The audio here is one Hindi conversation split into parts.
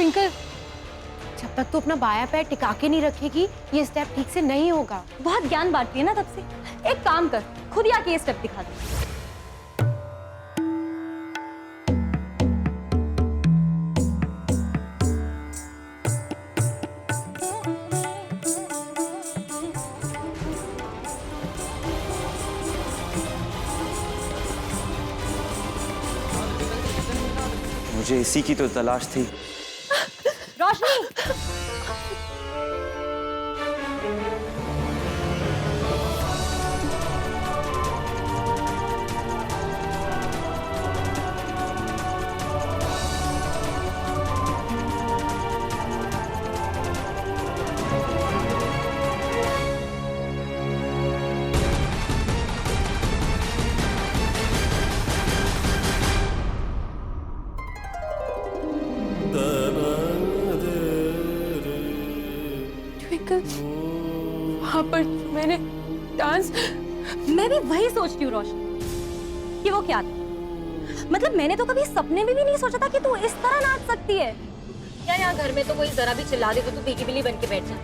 ट्विंकल, जब तक तू अपना बायां पैर टिका के नहीं रखेगी ये स्टेप ठीक से नहीं होगा। बहुत ज्ञान बांट रही है ना तब से। एक काम कर, खुद ही आके ये स्टेप दिखा दे। मुझे इसी की तो तलाश थी। रोशनी, वहाँ पर मैंने डांस, मैं भी वही सोचती हूँ रोशनी कि वो क्या था। मतलब मैंने तो कभी सपने में भी नहीं सोचा था कि तू इस तरह नाच सकती है। यार यहाँ घर में तो कोई जरा भी चिल्ला दे तो तू भीगी बिल्ली बन के बैठ जा।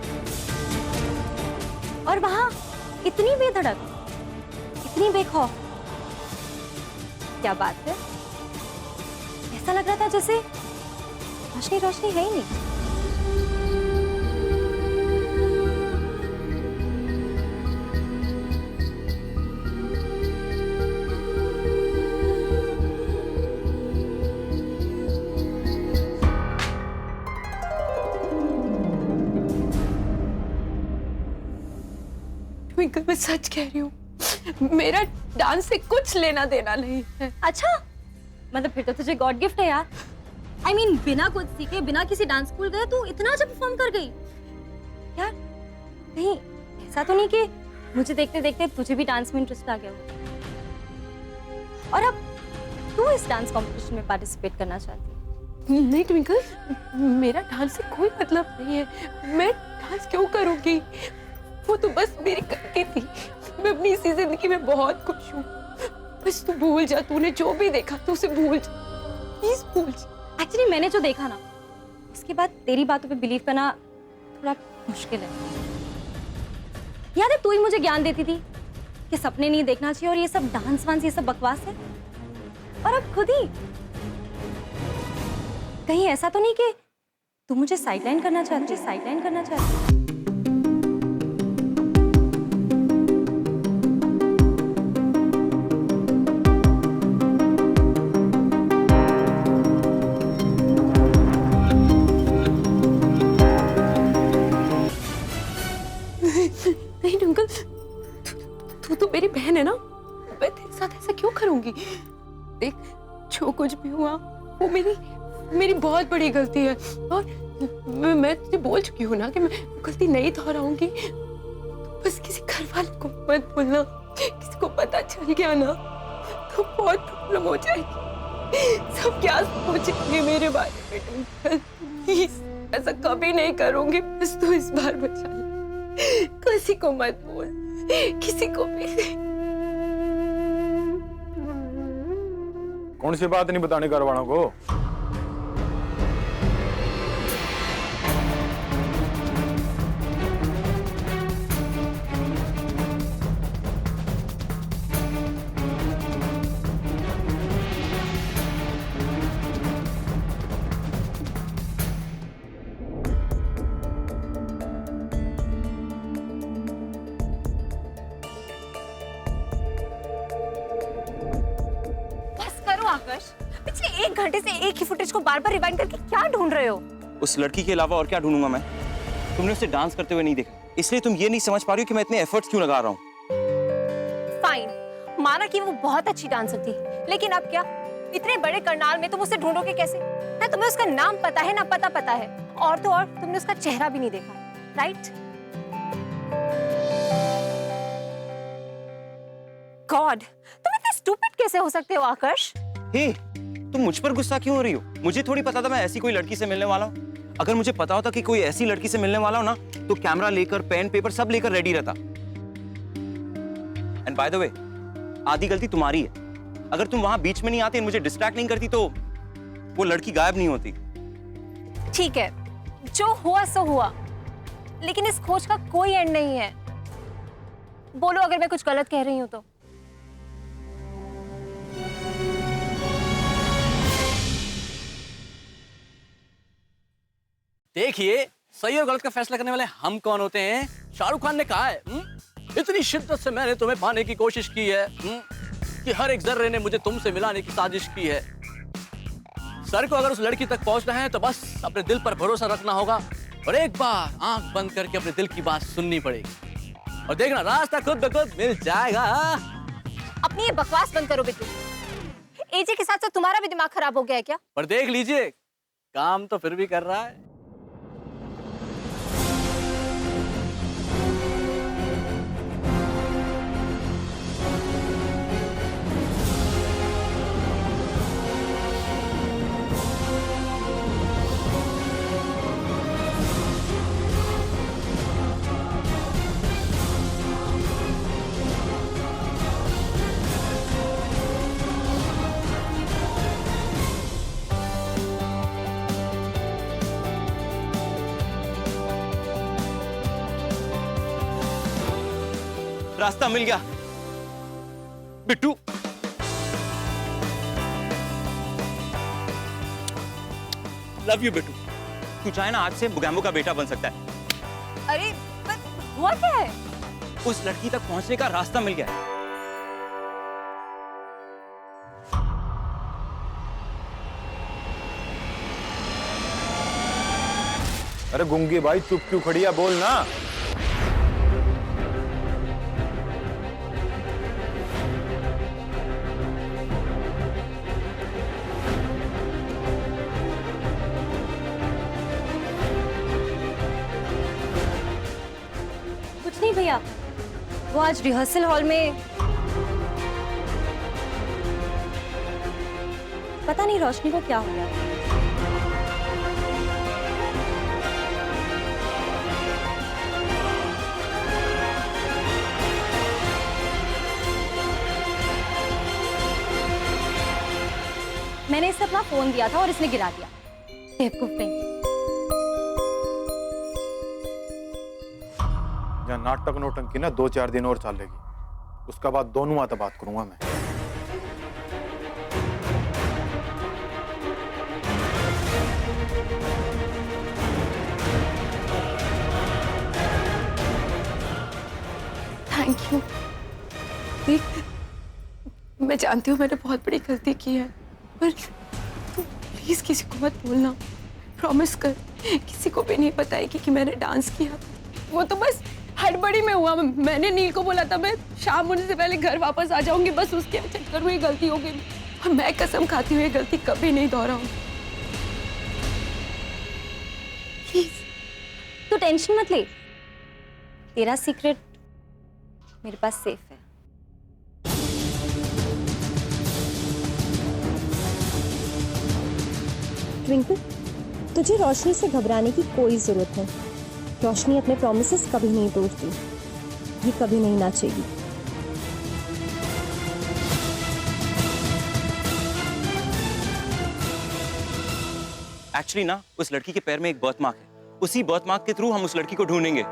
और वहाँ इतनी बेधड़क, इतनी बेखौफ, क्या बात है। ऐसा लग रहा था जैसे रोशनी रोशनी है ही नहीं। ट्विंकल, मैं सच कह रही हूँ, मेरा डांस से कुछ लेना देना नहीं है। अच्छा, मतलब फिर तो तुझे गॉड गिफ्ट है यार। I mean, बिना कुछ सीखे, बिना किसी डांस स्कूल गए तू इतना अच्छा परफॉर्म कर गई। यार कहीं ऐसा तो नहीं कि मुझे देखते देखते तुझे भी डांस में इंटरेस्ट आ गया हो और अब तू इस डांस कंपटीशन में पार्टिसिपेट करना चाहती है? नहीं ट्विंकल, मेरा डांस से कोई मतलब नहीं है। मैं डांस क्यों करूंगी? वो तो बस मेरी करती थी। मैं अपनी इसी जिंदगी में बहुत खुश हूँ। बस तू भूल जा, तूने जो भी देखा तू उसे भूल जा, प्लीज भूल जा। एक्चुअली मैंने जो देखा ना, उसके बाद तेरी बातों पे बिलीव करना थोड़ा मुश्किल है। याद है तू ही मुझे ज्ञान देती थी कि सपने नहीं देखना चाहिए और ये सब डांस वांस ये सब बकवास है, और अब खुद ही कहीं ऐसा तो नहीं कि तू मुझे साइडलाइन करना चाहती है? नहीं ट्विंकल, तू तो मेरी बहन है ना, मैं तेरे साथ ऐसा क्यों करूंगी? देख, जो कुछ भी हुआ वो मेरी बहुत बड़ी गलती है और मैं तुझे बोल चुकी हूँ ना कि मैं गलती नहीं दोहराऊंगी। तो बस किसी घर वाले को मत बोलना। किसी को पता चल गया ना तो बहुत प्रॉब्लम हो जाएगी। सब क्या सोचेंगे मेरे बारे में? ट्विंकल प्लीज, ऐसा कभी नहीं करूंगी। बस तू इस बार बचा ले, किसी को मत बोल, किसी को भी। कौन सी बात नहीं बताने घर वालों को? पिछले 1 घंटे से एक ही फुटेज को बार बार रिवाइंड करके क्या ढूंढ रहे हो? उस लड़की के अलावा और क्या ढूंढूंगा मैं? तुमने उसे डांस करते हुए नहीं देखा, इसलिए तुम ये नहीं समझ पा रही हो कि मैं इतने एफर्ट्स क्यों लगा रहा हूँ। फाइन, माना कि वो बहुत अच्छी डांसर थी, लेकिन अब क्या? इतने बड़े करनाल में तुम उसे ढूंढोगे कैसे? ना तुम्हें उसका नाम पता है ना पता है, और तो और तुमने उसका चेहरा भी नहीं देखा, राइट? गॉड, तुम इतने स्टूपिड कैसे हो सकते हो आकर्ष? हे, तुम मुझ पर गुस्सा क्यों हो रही हो? मुझे थोड़ी पता था मैं ऐसी कोई लड़की से मिलने वाला हूँ। अगर मुझे पता होता कि कोई ऐसी लड़की से मिलने वाला हो ना, तो कैमरा लेकर पेन पेपर सब लेकर रेडी रहता। एंड बाय द वे, आधी गलती तुम्हारी है। अगर तुम वहां बीच में नहीं आती, मुझे डिस्ट्रैक्ट नहीं करती, तो वो लड़की गायब नहीं होती। ठीक है, जो हुआ सो हुआ, लेकिन इस खोज का कोई एंड नहीं है। बोलो अगर मैं कुछ गलत कह रही हूं तो। देखिए, सही और गलत का फैसला करने वाले हम कौन होते हैं? शाहरुख खान ने कहा है, इतनी शिद्दत से मैंने तुम्हें पाने की कोशिश की है, कि हर एक जर्रे ने मुझे तुमसे मिलाने की साजिश की है। सर को अगर उस लड़की तक पहुंचना है तो बस अपने दिल पर भरोसा रखना होगा और एक बार आंख बंद करके अपने दिल की बात सुननी पड़ेगी और देखना रास्ता खुद ब खुद मिल जाएगा। अपनी ये बकवास बंद करो बिट्टू। एजे के साथ साथ तुम्हारा भी दिमाग खराब हो गया है क्या? पर देख लीजिए, काम तो फिर भी कर रहा है। रास्ता मिल गया बिट्टू। Love you Bittu. तू चाहे ना आज से बुगैम्बो का बेटा बन सकता है। अरे पर हुआ क्या है? उस लड़की तक पहुंचने का रास्ता मिल गया है। अरे गुंगी भाई चुप क्यों खड़ी है, बोल ना। कुछ नहीं भैया, वो आज रिहर्सल हॉल में पता नहीं रोशनी को क्या हो गया। मैंने इसे अपना फोन दिया था और इसने गिरा दिया। बेवकूफ नहीं। यहाँ नाटक नोटंकी ना 2-4 दिन और चलेगी, उसका बाद दोनों आता बात करूंगा मैं। Thank you. देख, मैं जानती हूँ मैंने बहुत बड़ी गलती की है, पर तू प्लीज किसी को मत बोलना। प्रॉमिस कर, किसी को भी नहीं बताएगी कि मैंने डांस किया। वो तो बस हड़बड़ी में हुआ। मैंने नील को बोला था मैं शाम होने से पहले घर वापस आ जाऊंगी, बस उसके चक्कर में ये गलती हो गई। और मैं कसम खाती हूँ ये गलती कभी नहीं दोहराऊंगी। प्लीज तू टेंशन मत ले, तेरा सीक्रेट मेरे पास सेफ है। ट्विंकल, तुझे रोशनी से घबराने की कोई जरूरत नहीं। रोशनी अपने प्रॉमिसेस कभी नहीं तोड़ती, ये कभी नहीं नाचेगी। एक्चुअली ना उस लड़की के पैर में एक बर्थ मार्क है, उसी बर्थ मार्क के थ्रू हम उस लड़की को ढूंढेंगे।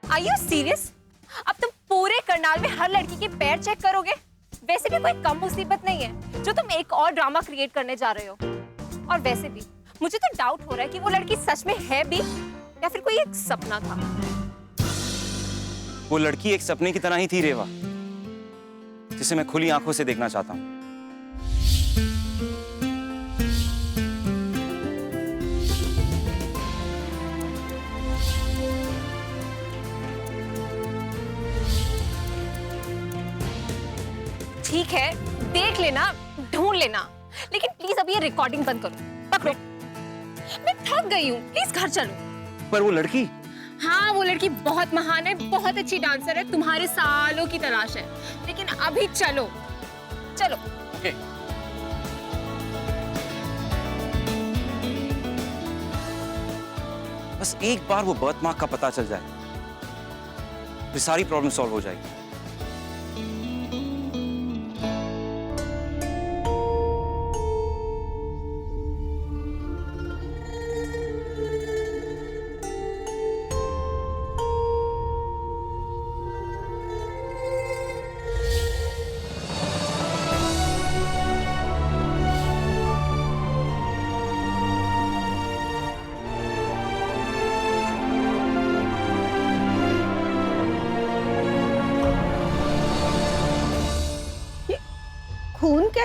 Are you serious? अब तुम पूरे करनाल में हर लड़की के पैर चेक करोगे? वैसे भी कोई कम मुसीबत नहीं है जो तुम एक और ड्रामा क्रिएट करने जा रहे हो। और वैसे भी मुझे तो डाउट हो रहा है कि वो लड़की सच में है भी या फिर कोई एक सपना था। वो लड़की एक सपने की तरह ही थी रेवा, जिसे मैं खुली आंखों से देखना चाहता हूँ। ठीक है, देख लेना, ढूंढ लेना, लेकिन प्लीज अभी ये रिकॉर्डिंग बंद करो। पकड़ो, मैं थक गई हूँ, प्लीज घर चलो। पर वो लड़की? हाँ, वो लड़की बहुत महान है, बहुत अच्छी डांसर है, तुम्हारे सालों की तलाश है, लेकिन अभी चलो चलो। ओके। बस एक बार वो बर्थ मार्क का पता चल जाए, फिर सारी प्रॉब्लम सॉल्व हो जाएगी।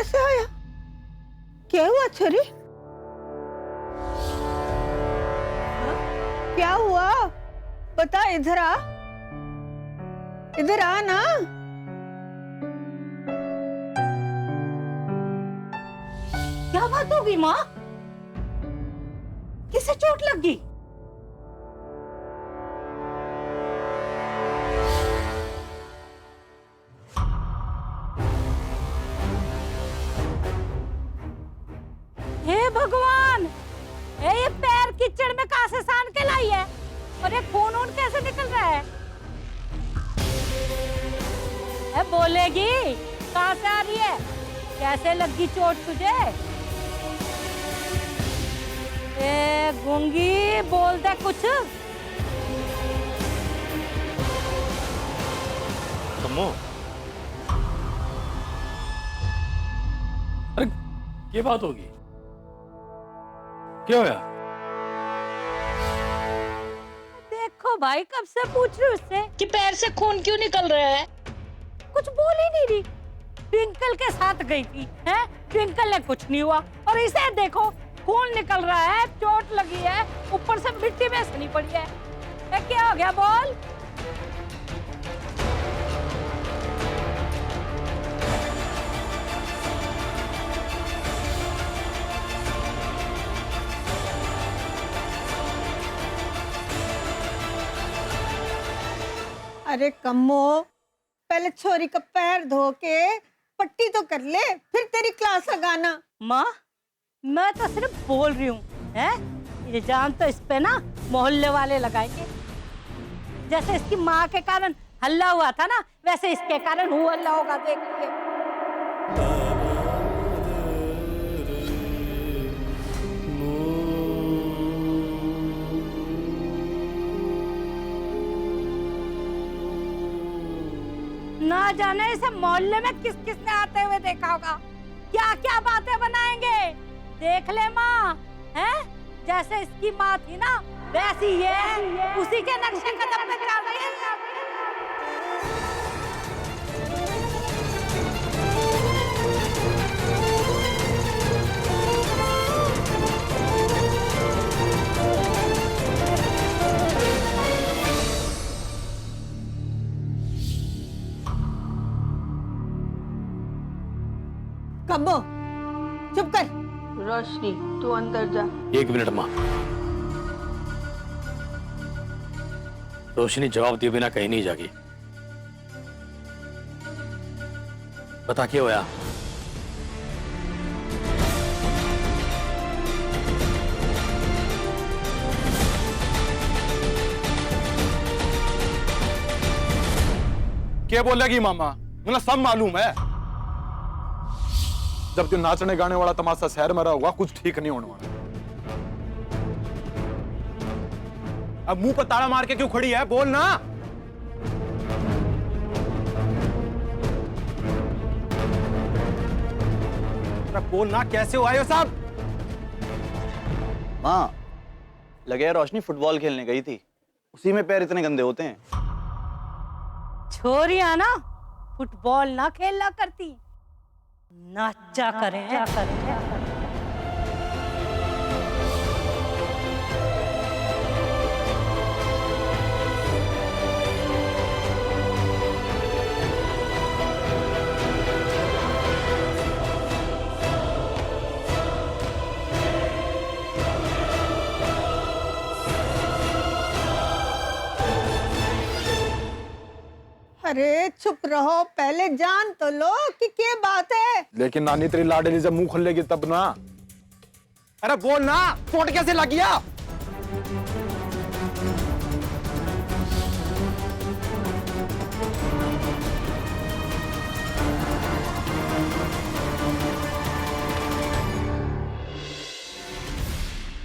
कैसे आया? क्या हुआ छोरी? क्या हुआ? बता, इधर आ, इधर आ ना। क्या बात होगी माँ? किसे चोट लग गई? हे भगवान, ये पैर कीचड़ में कहां से सान के लाई है? और ये खून वून कैसे निकल रहा है? बोलेगी कहां से आ रही है? कैसे लगी चोट तुझे? ए गूंगी, बोल दे कुछ। कम्मो, अरे ये बात होगी, क्या होया? देखो भाई, कब से पूछ रही हूँ उससे कि पैर से खून क्यों निकल रहा है। कुछ बोल ही नहीं रही। ट्विंकल के साथ गई थी, हैं? ट्विंकल ने कुछ नहीं हुआ, और इसे देखो खून निकल रहा है, चोट लगी है, ऊपर से मिट्टी में सनी पड़ी है। क्या हो गया बोल? अरे कम्मो, पहले छोरी का पैर धो के पट्टी तो कर ले, फिर तेरी क्लास लगाना। माँ, मैं तो सिर्फ बोल रही हूँ, हैं? इल्जाम तो इस पे ना मोहल्ले वाले लगाएंगे। जैसे इसकी माँ के कारण हल्ला हुआ था ना, वैसे इसके कारण हुआ हल्ला होगा, देख लिए। ना जाने इसे मोहल्ले में किस किसने आते हुए देखा होगा, क्या क्या बातें बनाएंगे। देख ले माँ, हैं? जैसे इसकी माँ थी ना, वैसी ये उसी के नक्शे कदम पे चल रही है। कम्मो, चुप कर। रोशनी, तू अंदर जा। एक मिनट माँ। रोशनी जवाब दिए बिना कहीं नहीं जागी। बता क्या होया? क्या बोलेगी मामा? मुझे सब मालूम है। जब जो नाचने गाने वाला तमाशा शहर में रहा होगा, कुछ ठीक नहीं होने वाला। अब मुंह पर ताला मार के क्यों खड़ी है? बोल ना। अरे बोल ना, कैसे हो आए हो साहब? माँ, लगे रोशनी फुटबॉल खेलने गई थी, उसी में पैर इतने गंदे होते हैं। छोरियां ना फुटबॉल ना खेला करती, नाचा करें। अरे चुप रहो, पहले जान तो लो कि क्या बात है। लेकिन नानी तेरी लाडली जब मुंह खुलेगी तब ना। अरे बोल ना, चोट कैसे लग गया?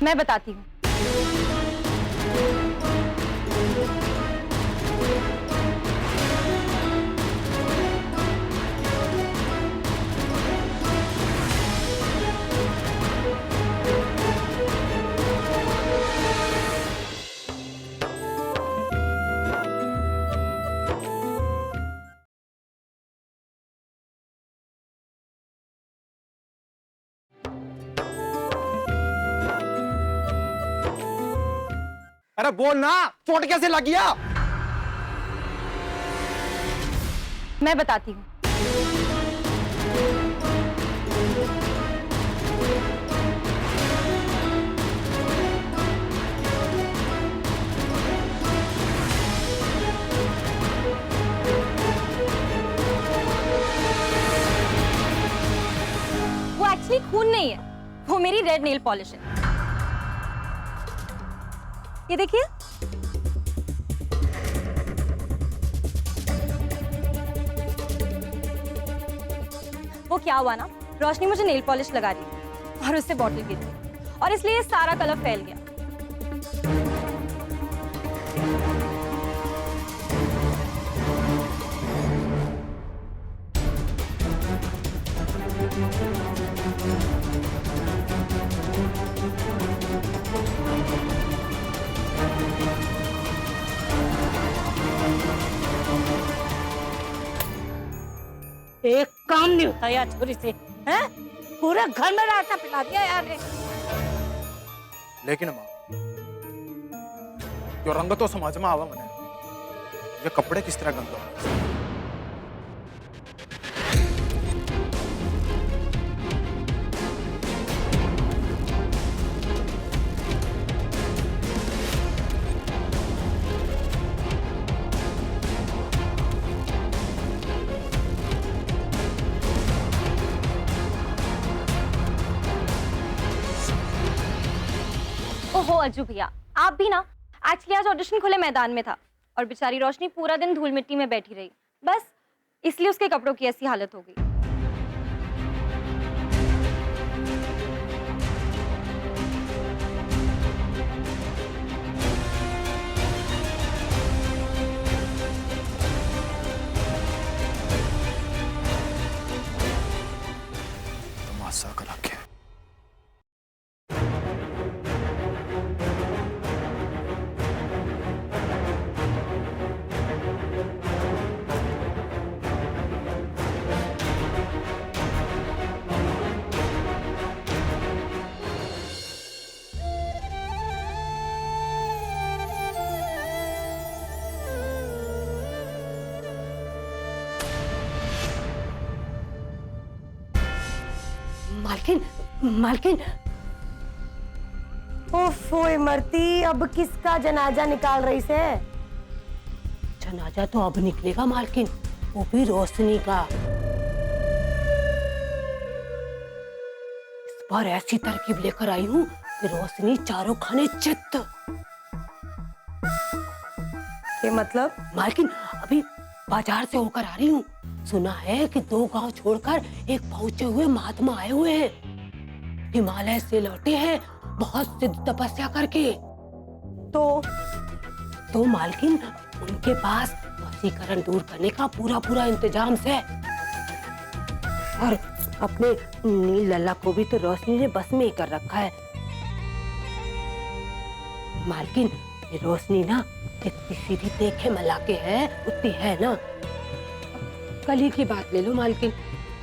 मैं बताती हूँ। अरे बोल ना, चोट कैसे लग गया? मैं बताती हूँ। वो एक्चुअली खून नहीं है, वो मेरी रेड नेल पॉलिश है। ये देखिए। वो क्या हुआ ना, रोशनी मुझे नेल पॉलिश लगा दी और उससे बॉटल गिर गई और इसलिए ये सारा कलर फैल गया। एक काम नहीं होता यार छोरी से, हैं? पूरे घर में रास्ता पिला दिया यार ने। लेकिन माँ, जो रंग तो समझ में आवा मने, ये कपड़े किस तरह गंदा हो? ओहो अज्जू भैया, आप भी ना। एक्चुअली आज ऑडिशन खुले मैदान में था और बेचारी रोशनी पूरा दिन धूल मिट्टी में बैठी रही, बस इसलिए उसके कपड़ों की ऐसी हालत हो गई। तमाशा कर रखे। मालकिन, मालकिन, ओफो इमरती, अब किसका जनाजा निकाल रही से? जनाजा तो अब निकलेगा मालकिन, वो भी रोशनी का। इस बार ऐसी तरकीब लेकर आई हूँ कि रोशनी चारों खाने चित्त। ये मतलब? मालकिन, अभी बाजार से होकर आ रही हूँ, सुना है कि 2 गांव छोड़कर एक पहुंचे हुए महात्मा आए हुए हैं, हिमालय से लौटे हैं बहुत सिद्ध तपस्या करके। तो मालकिन, उनके पास वशीकरण दूर करने का पूरा इंतजाम है और अपने नील लल्ला को भी तो रोशनी ने बस में ही कर रखा है। मालकिन, ये रोशनी ना इतनी सीधी देखे मला के है, उतनी है ना। कल ही की बात ले लो मालकिन,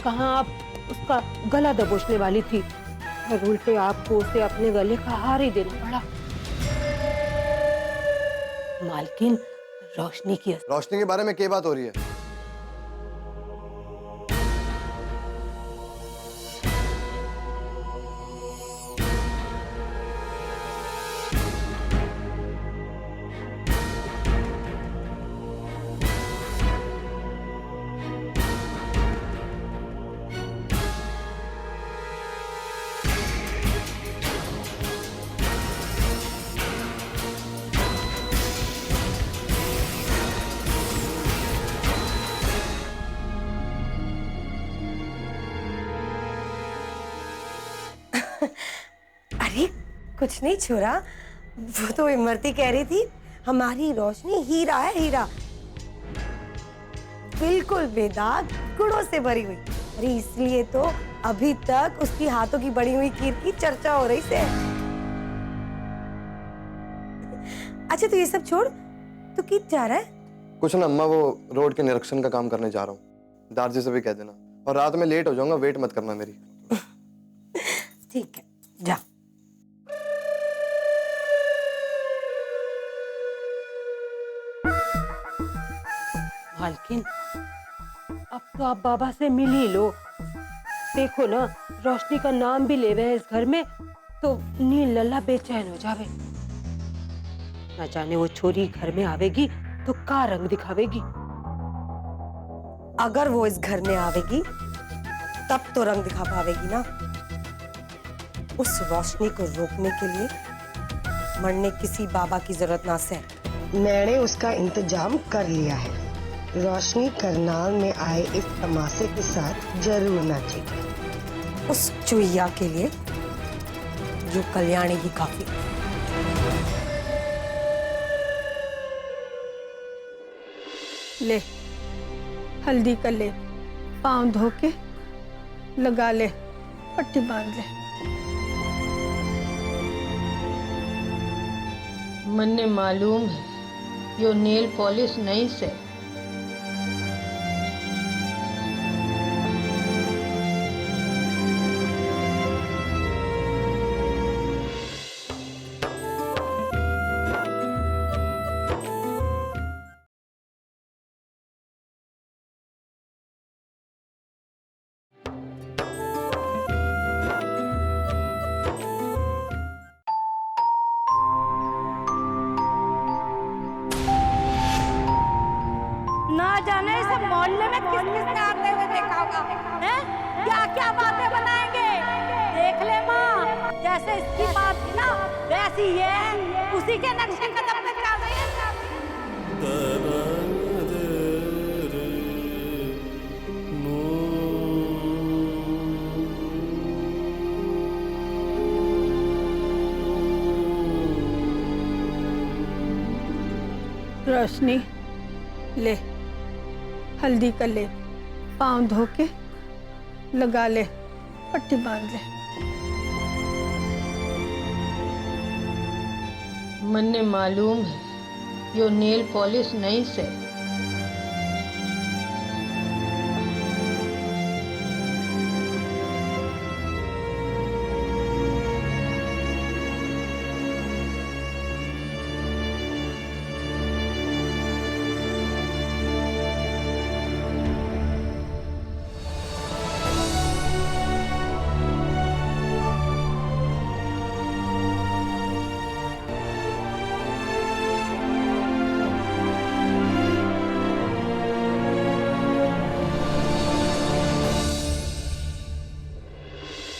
कहाँ आप उसका गला दबोचने वाली थी और उल्टे आपको उसे अपने गले का हार ही देना पड़ा। मालकिन, रोशनी के बारे में क्या बात हो रही है? अरे कुछ नहीं छोरा, वो तो इमरती कह रही थी हमारी रोशनी हीरा है, हीरा, बिल्कुल बेदाग, गुणों से भरी हुई। अरे इसलिए तो अभी तक उसकी हाथों की बड़ी हुई खीर की चर्चा हो रही से। अच्छा तो ये सब छोड़, तू कित जा रहा है? कुछ ना अम्मा, वो रोड के निरीक्षण का काम करने जा रहा हूँ, दारजी से भी कह देना, और रात में लेट हो जाऊंगा, वेट मत करना मेरी। ठीक है, जा। मालकिन, अब तो आप बाबा से मिल ही लो। देखो ना, रोशनी का नाम भी ले रहे हैं इस घर में तो नील लल्ला बेचैन हो जावे। न जाने वो छोरी घर में आवेगी तो का रंग दिखावेगी। अगर वो इस घर में आवेगी तब तो रंग दिखा पावेगी ना। उस रोशनी को रोकने के लिए मरने किसी बाबा की जरूरत ना से। मैंने उसका इंतजाम कर लिया है। रोशनी करनाल में आए इस तमाशे के साथ जरूर नाचेगी। उस चुईया के लिए जो कल्याणी ही काफी। ले हल्दी कर ले, पाँव धो के लगा ले, पट्टी बांध ले। मन्ने मालूम है यो नेल पॉलिश नहीं से। ना जाने इसे मोहल्ले में किस किसने आते हुए देखा होगा, हैं? क्या क्या बातें बनाएंगे। देख ले माँ, जैसे इसकी बात थी ना वैसी ये है, उसी के नक्शे कदम पे चल रही है। रोशनी ले हल्दी कर ले, पाँव धो के लगा ले, पट्टी बांध ले। मन्ने मालूम है यो नेल पॉलिश नहीं से।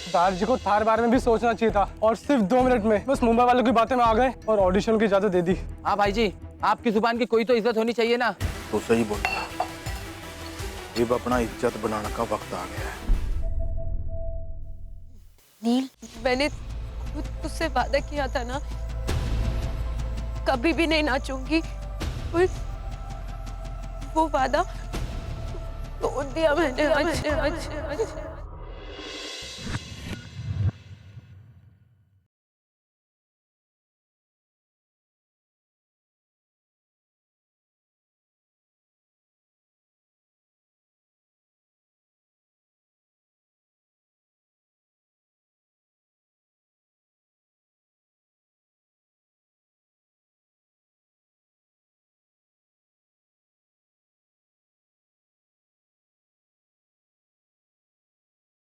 दादाजी को थार बारे में भी सोचना चाहिए था और सिर्फ 2 मिनट में बस मुंबई वालों की बातें में आ गए और ऑडिशन की इजाजत दे दी। हाँ भाई जी, आपकी जुबान की कोई तो इज्जत होनी चाहिए ना। तो सही बोल रहा, अब अपना इज्जत बनाने का वक्त आ गया है। नील, मैंने तुझसे वादा किया था ना, कभी भी नहीं नाचूंगी। वो वादा तोड़ दिया मैंने आज।